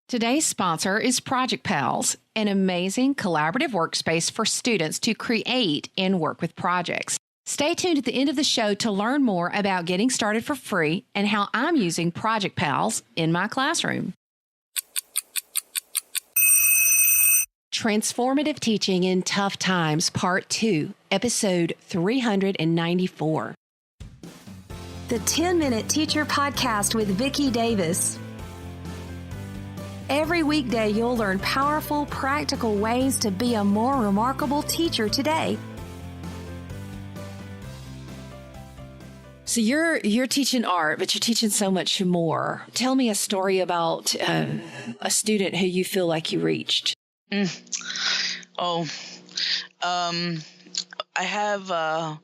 Today's sponsor is Project Pals, an amazing collaborative workspace for students to create and work with projects. Stay tuned at the end of the show to learn more about getting started for free and how I'm using Project Pals in my classroom. Transformative Teaching in Tough Times, Part 2, Episode 394. The 10-Minute Teacher Podcast with Vicki Davis. Every weekday, you'll learn powerful, practical ways to be a more remarkable teacher today. So you're teaching art, but you're teaching so much more. Tell me a story about a student who you feel like you reached. I have,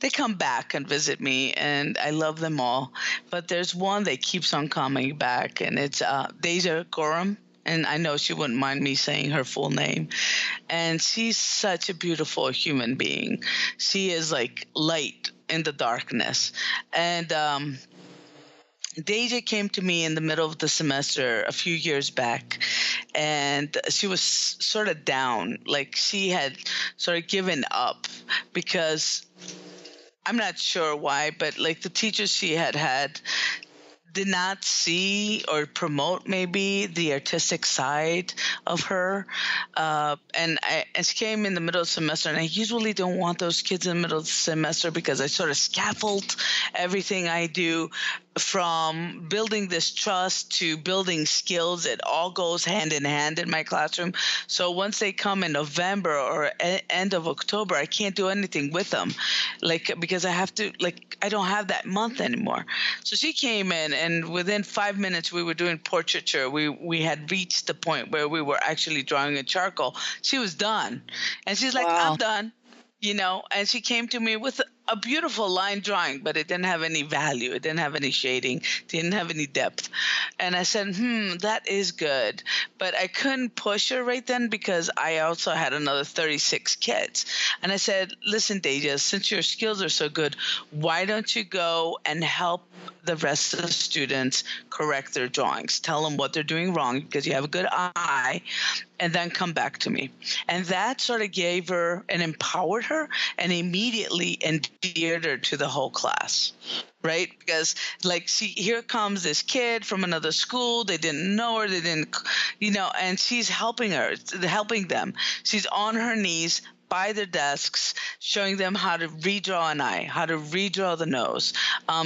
they come back and visit me, and I love them all. But there's one that keeps on coming back, and it's Deja Gorham. And I know she wouldn't mind me saying her full name. And she's such a beautiful human being. She is like light in the darkness. And Deja came to me in the middle of the semester a few years back, and she was sort of down, like she had sort of given up because I'm not sure why, but like the teachers she had did not see or promote maybe the artistic side of her. And she came in the middle of the semester, and I usually don't want those kids in the middle of the semester because I sort of scaffold everything I do from building this trust to building skills. It all goes hand in hand in my classroom. So once they come in November or end of October, I can't do anything with them, because I have to, I don't have that month anymore. So she came in, and within 5 minutes we were doing portraiture. We had reached the point where we were actually drawing in charcoal. She was done, and she's like, wow. I'm done. And she came to me with a beautiful line drawing, but it didn't have any value. It didn't have any shading. Didn't have any depth. And I said, that is good. But I couldn't push her right then because I also had another 36 kids. And I said, listen, Deja, since your skills are so good, why don't you go and help the rest of the students correct their drawings? Tell them what they're doing wrong because you have a good eye, and then come back to me. And that sort of gave her and empowered her and immediately endeared her to the whole class, right? Because here comes this kid from another school. They didn't know her. They didn't, and she's helping them. She's on her knees by their desks, showing them how to redraw an eye, how to redraw the nose,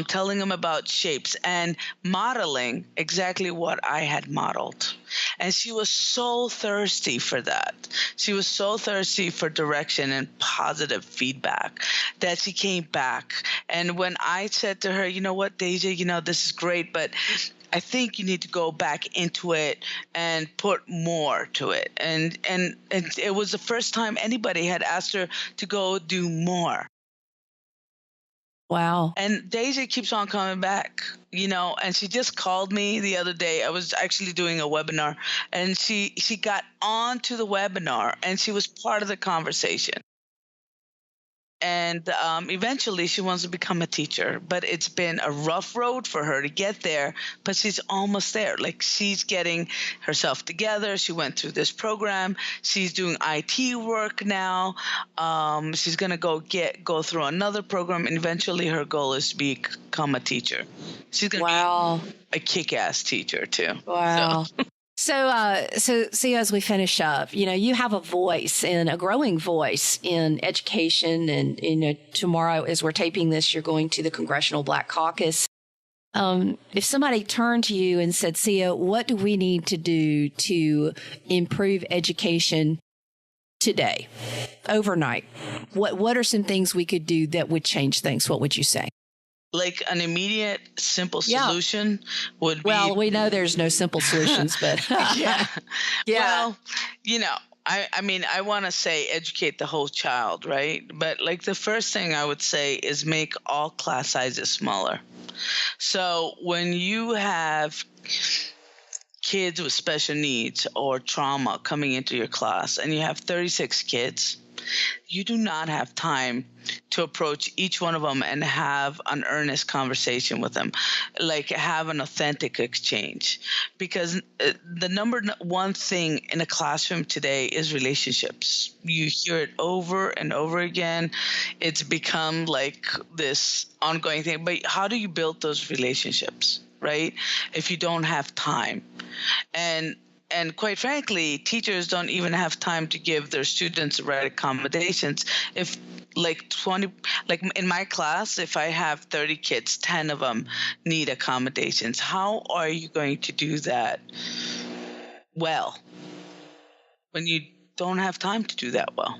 telling them about shapes, and modeling exactly what I had modeled. And she was so thirsty for that. She was so thirsty for direction and positive feedback that she came back. And when I said to her, you know what, Deja, this is great, but I think you need to go back into it and put more to it. And it was the first time anybody had asked her to go do more. Wow. And Deja keeps on coming back, and she just called me the other day. I was actually doing a webinar, and she got onto the webinar, and she was part of the conversation. And eventually she wants to become a teacher, but it's been a rough road for her to get there, but she's almost there. She's getting herself together. She went through this program. She's doing IT work now. She's going to go through another program, and eventually her goal is to become a teacher. She's going to be a kick-ass teacher too. Wow. So Sia, as we finish up, you have a voice, and a growing voice in education. And, tomorrow, as we're taping this, you're going to the Congressional Black Caucus. If somebody turned to you and said, Sia, what do we need to do to improve education today, overnight? What are some things we could do that would change things? What would you say? An immediate, simple solution would be... Well, we know there's no simple solutions, but... Yeah. Well, I want to say educate the whole child, right? But the first thing I would say is make all class sizes smaller. So when you have kids with special needs or trauma coming into your class, and you have 36 kids, You do not have time to approach each one of them and have an earnest conversation with them, like have an authentic exchange. Because the number one thing in a classroom today is relationships. You hear it over and over again. It's become like this ongoing thing. But how do you build those relationships, right? If you don't have time. And quite frankly, teachers don't even have time to give their students the right accommodations. If like in my class, if I have 30 kids, 10 of them need accommodations. How are you going to do that well when you don't have time to do that well?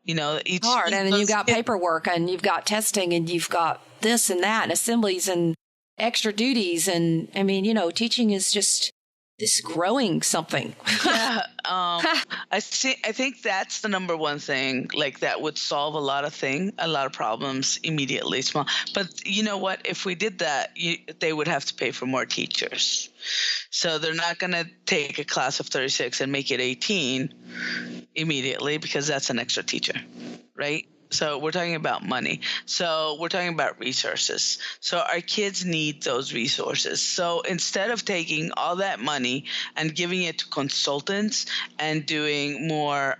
Each hard. And then you've got paperwork and you've got testing and you've got this and that and assemblies and extra duties. And I mean, teaching is just this growing something. Yeah. I think that's the number one thing, like that would solve a lot of problems immediately. Small. But you know what? If we did that, they would have to pay for more teachers. So they're not going to take a class of 36 and make it 18 immediately because that's an extra teacher, right? So we're talking about money. So we're talking about resources. So our kids need those resources. So instead of taking all that money and giving it to consultants and doing more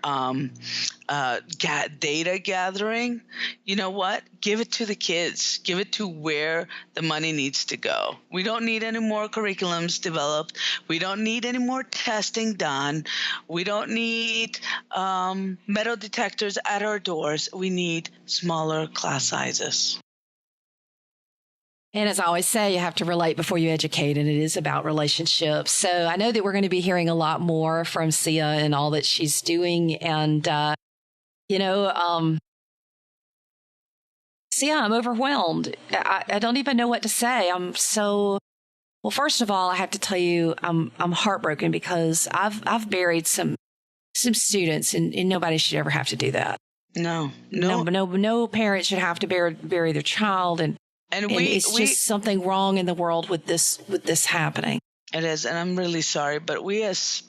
data gathering, you know what? Give it to the kids. Give it to where the money needs to go. We don't need any more curriculums developed. We don't need any more testing done. We don't need metal detectors at our doors. We need smaller class sizes. And as I always say, you have to relate before you educate, and it is about relationships. So I know that we're going to be hearing a lot more from Sia and all that she's doing. And, Sia, I'm overwhelmed. I don't even know what to say. Well, first of all, I have to tell you, I'm heartbroken because I've buried some students, and nobody should ever have to do that. No parent should have to bury their child, and it's just something wrong in the world with this happening. It is, and I'm really sorry, but we as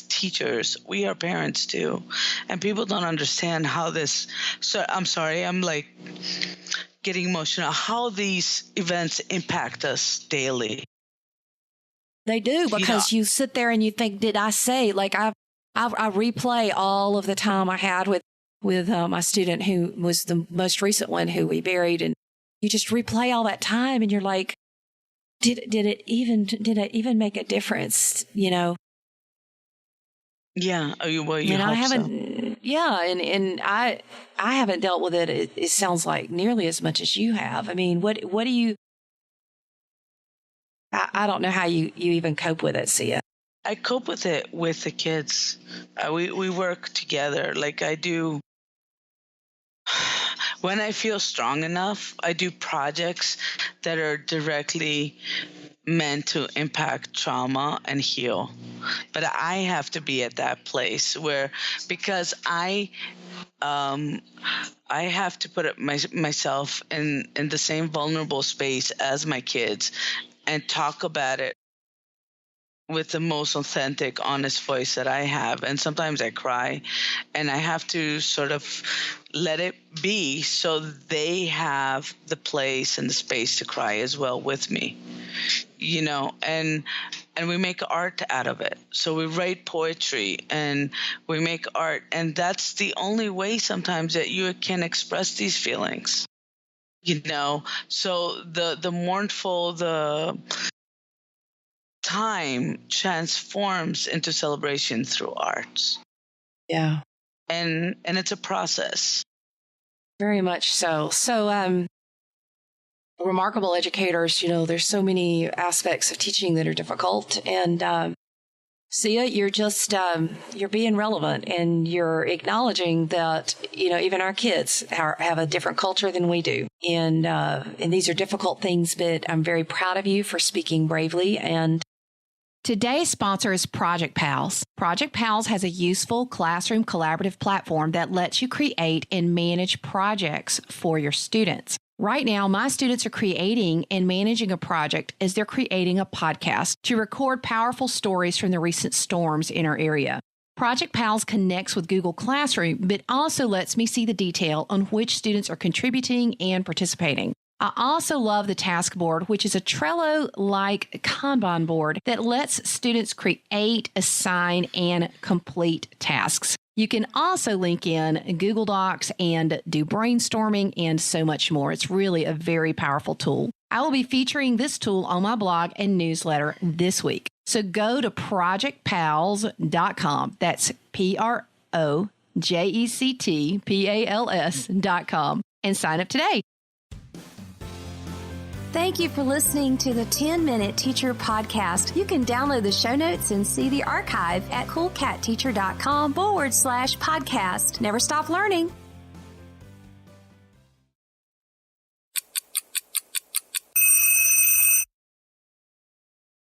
teachers, we are parents too, and people don't understand how this. So I'm sorry, I'm like getting emotional. How these events impact us daily. They do, because you sit there and you think, did I say? Like I replay all of the time I had with my student who was the most recent one who we buried, and you just replay all that time, and you're like, did it even make a difference? Yeah. Well, you hope I haven't. So. Yeah, and I haven't dealt with it. It sounds like nearly as much as you have. I mean, what do you? I don't know how you even cope with it, Sia. I cope with it with the kids. We work together. Like I do. When I feel strong enough, I do projects that are directly meant to impact trauma and heal. But I have to be at that place because I have to put myself in the same vulnerable space as my kids and talk about it with the most authentic, honest voice that I have. And sometimes I cry, and I have to sort of let it be so they have the place and the space to cry as well with me, and we make art out of it. So we write poetry and we make art, and that's the only way sometimes that you can express these feelings, so the mournful, the time transforms into celebration through art. Yeah. And it's a process. Very much so. So, remarkable educators, there's so many aspects of teaching that are difficult. And Sia, you're just, you're being relevant, and you're acknowledging that, even our kids have a different culture than we do. And these are difficult things, but I'm very proud of you for speaking bravely. And today's sponsor is Project Pals. Project Pals has a useful classroom collaborative platform that lets you create and manage projects for your students. Right now, my students are creating and managing a project as they're creating a podcast to record powerful stories from the recent storms in our area. Project Pals connects with Google Classroom, but also lets me see the detail on which students are contributing and participating. I also love the task board, which is a Trello-like Kanban board that lets students create, assign, and complete tasks. You can also link in Google Docs and do brainstorming and so much more. It's really a very powerful tool. I will be featuring this tool on my blog and newsletter this week. So go to projectpals.com. That's projectpals.com and sign up today. Thank you for listening to the 10-Minute Teacher Podcast. You can download the show notes and see the archive at coolcatteacher.com/podcast. Never stop learning.